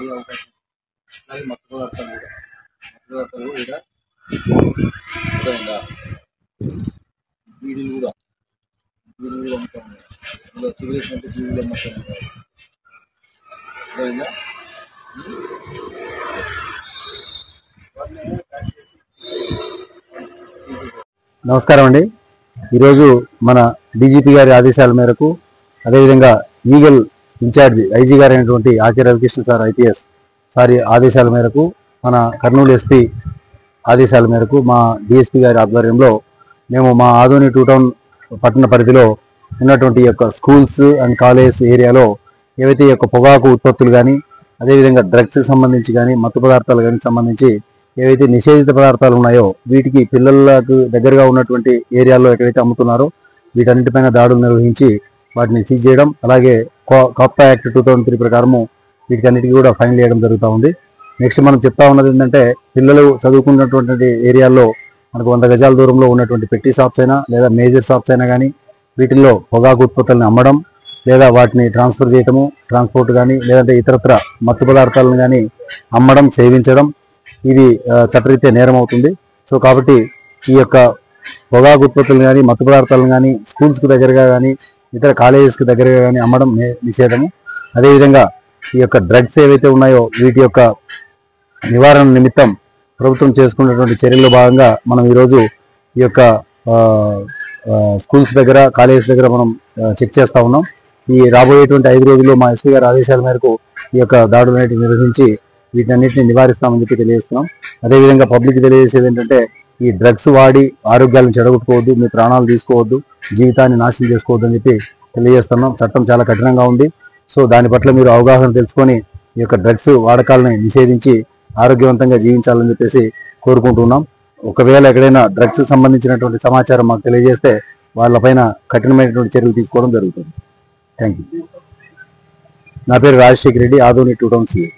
తాగే అవకాశం. అలాగే మత్తు పదార్థాలు కూడా బీడీలు కూడా అమ్ముతాం. ఇలా సిగరెట్స్ అంటే బీడీలు అమ్ముతాం. అర్థమైందా? నమస్కారం అండి. ఈరోజు మన డీజీపీ గారి ఆదేశాల మేరకు, అదేవిధంగా ఈగల్ ఇన్ఛార్జి ఐజీ గారు అయినటువంటి ఆకే రవికృష్ణ సార్ ఐపీఎస్ సారి ఆదేశాల మేరకు, మన కర్నూలు ఎస్పీ ఆదేశాల మేరకు మా డిఎస్పీ గారి ఆధ్వర్యంలో మేము మా ఆదోని 2 టౌన్ పట్టణ పరిధిలో ఉన్నటువంటి యొక్క స్కూల్స్ అండ్ కాలేజ్ ఏరియాలో ఏవైతే ఈ యొక్క పొగాకు ఉత్పత్తులు కానీ, అదేవిధంగా డ్రగ్స్కి సంబంధించి కానీ, మత్తు పదార్థాలు కానీ సంబంధించి ఏవైతే నిషేధిత పదార్థాలు ఉన్నాయో వీటికి పిల్లలకు దగ్గరగా ఉన్నటువంటి ఏరియాల్లో ఎక్కడైతే అమ్ముతున్నారో వీటన్నిటిపైన దాడులు నిర్వహించి వాటిని సీజ్ చేయడం, అలాగే కాప్ యాక్ట్ 2003 ప్రకారము వీటికన్నిటికీ కూడా ఫైన్ వేయడం జరుగుతూ ఉంది. నెక్స్ట్ మనం చెప్తా ఉన్నది ఏంటంటే, పిల్లలు చదువుకున్నటువంటి ఏరియాల్లో మనకు 100 గజాల దూరంలో ఉన్నటువంటి పెట్టి షాప్స్ అయినా లేదా మేజర్ షాప్స్ అయినా కానీ వీటిల్లో పొగాకు ఉత్పత్తులను అమ్మడం లేదా వాటిని ట్రాన్స్ఫర్ చేయటము, ట్రాన్స్పోర్ట్ కానీ లేదంటే ఇతరత్ర మత్తు పదార్థాలను కానీ అమ్మడం, సేవించడం ఇది చట్టరీత్యా నేరం అవుతుంది. సో కాబట్టి ఈ యొక్క పొగాకు ఉత్పత్తులను కానీ మత్తు పదార్థాలను కానీ స్కూల్స్కి దగ్గరగా కానీ ఇతర కాలేజెస్కి దగ్గరగా కానీ అమ్మడం నిషేధము. అదేవిధంగా ఈ యొక్క డ్రగ్స్ ఏవైతే ఉన్నాయో వీటి యొక్క నివారణ నిమిత్తం ప్రభుత్వం చేసుకున్నటువంటి చర్యల్లో భాగంగా మనం ఈరోజు ఈ యొక్క స్కూల్స్ దగ్గర, కాలేజెస్ దగ్గర మనం చెక్ చేస్తూ ఉన్నాం. ఈ రాబోయేటువంటి 5 రోజుల్లో మా ఎస్పీ గారి ఆదేశాల మేరకు ఈ యొక్క దాడులు అనేవి నిర్వహించి వీటన్నిటిని నివారిస్తామని చెప్పి తెలియజేస్తున్నాం. అదేవిధంగా పబ్లిక్ తెలియజేసేది ఏంటంటే, ఈ డ్రగ్స్ వాడి ఆరోగ్యాలను చెడగొట్టుకోవద్దు, మీ ప్రాణాలు తీసుకోవద్దు, జీవితాన్ని నాశనం చేసుకోవద్దు అని చెప్పి తెలియజేస్తున్నాం. చట్టం చాలా కఠినంగా ఉంది. సో దాని పట్ల మీరు అవగాహన తెలుసుకొని ఈ యొక్క డ్రగ్స్ వాడకాలని నిషేధించి ఆరోగ్యవంతంగా జీవించాలని చెప్పేసి కోరుకుంటున్నాం. ఒకవేళ ఎక్కడైనా డ్రగ్స్ సంబంధించినటువంటి సమాచారం మాకు తెలియజేస్తే వాళ్ళపైన కఠినమైనటువంటి చర్యలు తీసుకోవడం జరుగుతుంది. Thank you. నా పేరు రాజశేఖర్ రెడ్డి, ఆదోని 2 టౌన్ సిఐ.